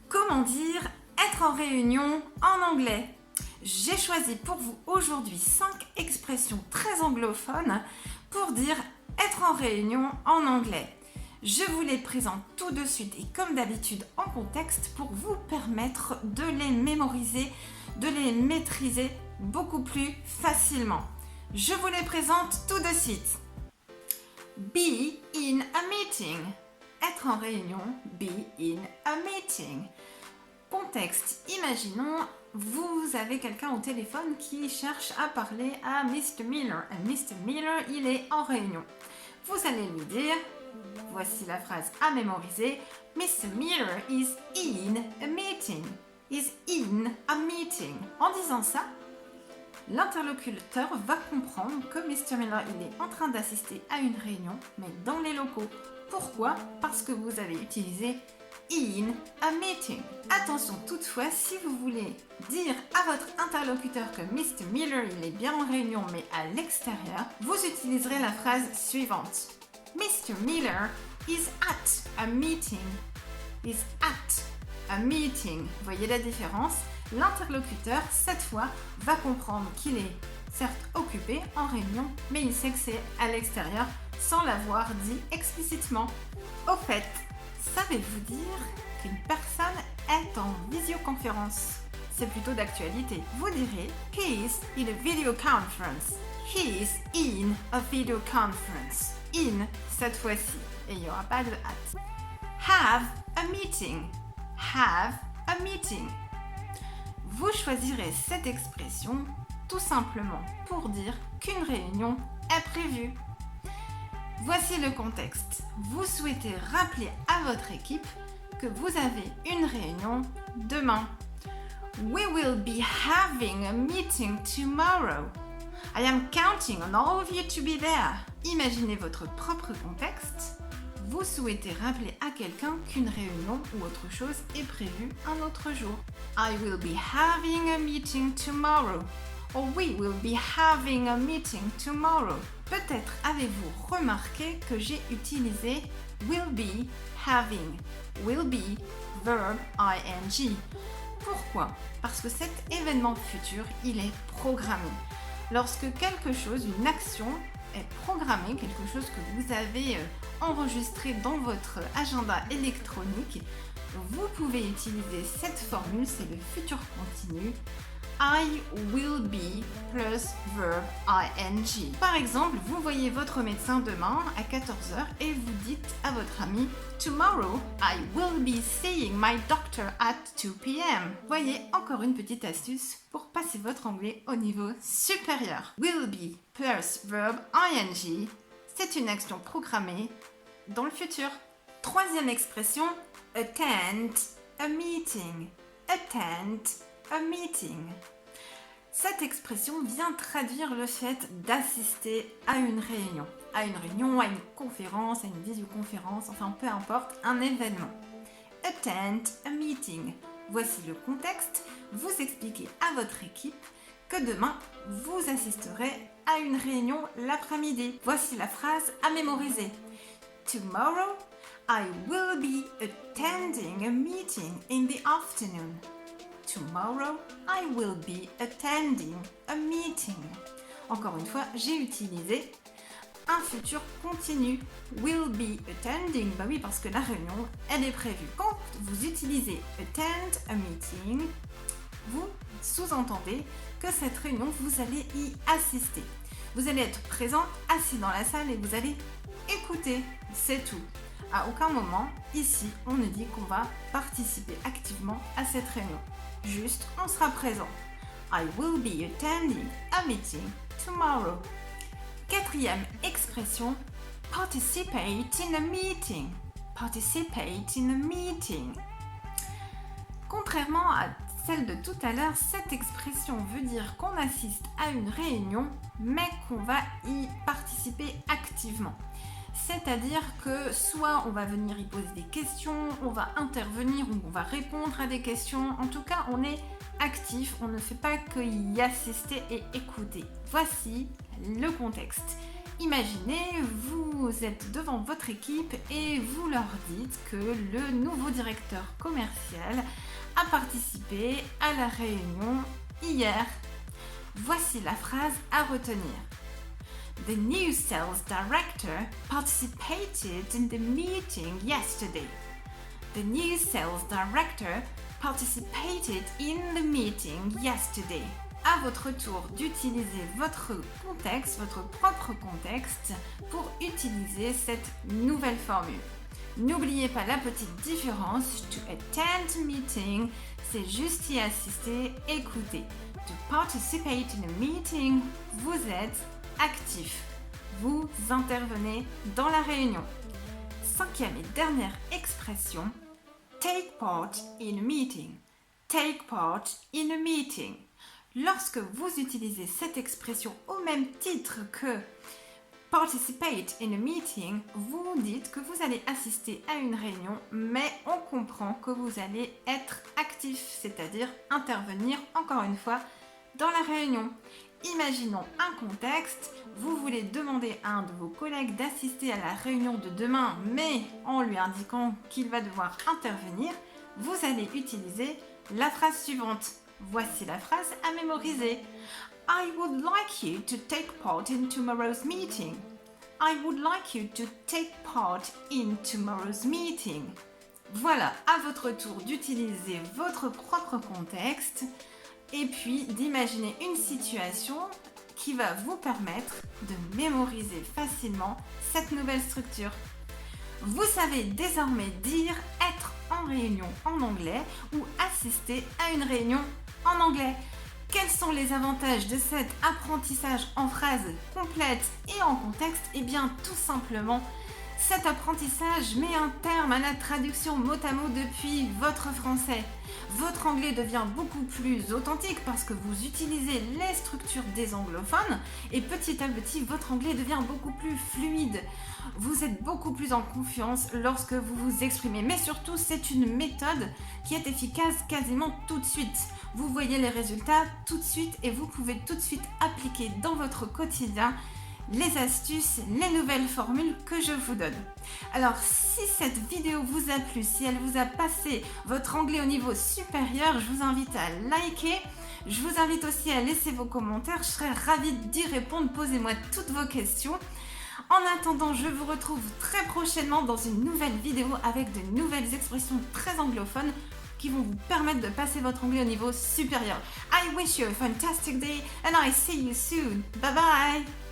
Comment dire être en réunion en anglais? J'ai choisi pour vous aujourd'hui 5 expressions très anglophones pour dire être en réunion en anglais. Je vous les présente tout de suite et comme d'habitude en contexte pour vous permettre de les mémoriser, de les maîtriser beaucoup plus facilement. Je vous les présente tout de suite. Be in a meeting. Être en réunion, be in a meeting. Contexte, imaginons, vous avez quelqu'un au téléphone qui cherche à parler à Mr. Miller. Et Mr. Miller, il est en réunion. Vous allez lui dire, voici la phrase à mémoriser, Mr. Miller is in a meeting. Is in a meeting. En disant ça, l'interlocuteur va comprendre que Mr. Miller il est en train d'assister à une réunion, mais dans les locaux. Pourquoi? Parce que vous avez utilisé in a meeting. Attention toutefois, si vous voulez dire à votre interlocuteur que Mr. Miller il est bien en réunion mais à l'extérieur, vous utiliserez la phrase suivante. Mr. Miller is at a meeting. Is at a meeting. Voyez la différence? L'interlocuteur, cette fois, va comprendre qu'il est certes occupé en réunion, mais il sait que c'est à l'extérieur sans l'avoir dit explicitement. Au fait, savez-vous dire qu'une personne est en visioconférence? C'est plutôt d'actualité. Vous direz he is in a video conference. He is in a video conference. In cette fois-ci. Et il n'y aura pas de at. Have a meeting. Have a meeting. Vous choisirez cette expression tout simplement pour dire qu'une réunion est prévue. Voici le contexte. Vous souhaitez rappeler à votre équipe que vous avez une réunion demain. We will be having a meeting tomorrow. I am counting on all of you to be there. Imaginez votre propre contexte. Vous souhaitez rappeler à quelqu'un qu'une réunion ou autre chose est prévue un autre jour. I will be having a meeting tomorrow. Or we will be having a meeting tomorrow. Peut-être avez-vous remarqué que j'ai utilisé will be having. Will be, verb ing. Pourquoi? Parce que cet événement futur, il est programmé. Lorsque quelque chose, une action est programmée, quelque chose que vous avez enregistré dans votre agenda électronique, vous pouvez utiliser cette formule, c'est le futur continu. I will be plus verb ing. Par exemple, vous voyez votre médecin demain à 14h et vous dites à votre ami Tomorrow, I will be seeing my doctor at 2 p.m. Voyez, encore une petite astuce pour passer votre anglais au niveau supérieur. Will be plus verb ing, c'est une action programmée dans le futur. Troisième expression, attend a meeting. Attend a meeting. Cette expression vient traduire le fait d'assister à une réunion, à une conférence, à une visioconférence, enfin peu importe, un événement. Attend a meeting. Voici le contexte. Vous expliquez à votre équipe que demain, vous assisterez à une réunion l'après-midi. Voici la phrase à mémoriser. Tomorrow, I will be attending a meeting in the afternoon. Tomorrow, I will be attending a meeting. Encore une fois, j'ai utilisé un futur continu. Will be attending, bah oui, parce que la réunion, elle est prévue. Quand vous utilisez attend a meeting, vous sous-entendez que cette réunion, vous allez y assister. Vous allez être présent, assis dans la salle et vous allez écouter. C'est tout. À aucun moment, ici, on ne dit qu'on va participer activement à cette réunion. Juste, on sera présent. I will be attending a meeting tomorrow. Quatrième expression, participate in a meeting. Participate in a meeting. Contrairement à celle de tout à l'heure, cette expression veut dire qu'on assiste à une réunion, mais qu'on va y participer activement. C'est-à-dire que soit on va venir y poser des questions, on va intervenir ou on va répondre à des questions. En tout cas, on est actif, on ne fait pas que y assister et écouter. Voici le contexte. Imaginez, vous êtes devant votre équipe et vous leur dites que le nouveau directeur commercial a participé à la réunion hier. Voici la phrase à retenir. The new sales director participated in the meeting yesterday. The new sales director participated in the meeting yesterday. À votre tour d'utiliser votre contexte, votre propre contexte, pour utiliser cette nouvelle formule. N'oubliez pas la petite différence. To attend a meeting, c'est juste y assister, écouter. To participate in a meeting, vous êtes actif. Vous intervenez dans la réunion. 5e et dernière expression. Take part in a meeting. Take part in a meeting. Lorsque vous utilisez cette expression au même titre que participate in a meeting, vous dites que vous allez assister à une réunion, mais on comprend que vous allez être actif, c'est-à-dire intervenir encore une fois dans la réunion. Imaginons un contexte, vous voulez demander à un de vos collègues d'assister à la réunion de demain, mais en lui indiquant qu'il va devoir intervenir, vous allez utiliser la phrase suivante. Voici la phrase à mémoriser. I would like you to take part in tomorrow's meeting. I would like you to take part in tomorrow's meeting. Voilà, à votre tour d'utiliser votre propre contexte et puis d'imaginer une situation qui va vous permettre de mémoriser facilement cette nouvelle structure. Vous savez désormais dire être en réunion en anglais ou assister à une réunion en anglais. Quels sont les avantages de cet apprentissage en phrases complètes et en contexte? Eh bien, tout simplement, cet apprentissage met un terme à la traduction mot à mot depuis votre français. Votre anglais devient beaucoup plus authentique parce que vous utilisez les structures des anglophones et petit à petit, votre anglais devient beaucoup plus fluide. Vous êtes beaucoup plus en confiance lorsque vous vous exprimez. Mais surtout, c'est une méthode qui est efficace quasiment tout de suite. Vous voyez les résultats tout de suite et vous pouvez tout de suite appliquer dans votre quotidien les astuces, les nouvelles formules que je vous donne. Alors, si cette vidéo vous a plu, si elle vous a passé votre anglais au niveau supérieur, je vous invite à liker. Je vous invite aussi à laisser vos commentaires. Je serai ravie d'y répondre. Posez-moi toutes vos questions. En attendant, je vous retrouve très prochainement dans une nouvelle vidéo avec de nouvelles expressions très anglophones qui vont vous permettre de passer votre anglais au niveau supérieur. I wish you a fantastic day and I see you soon. Bye bye!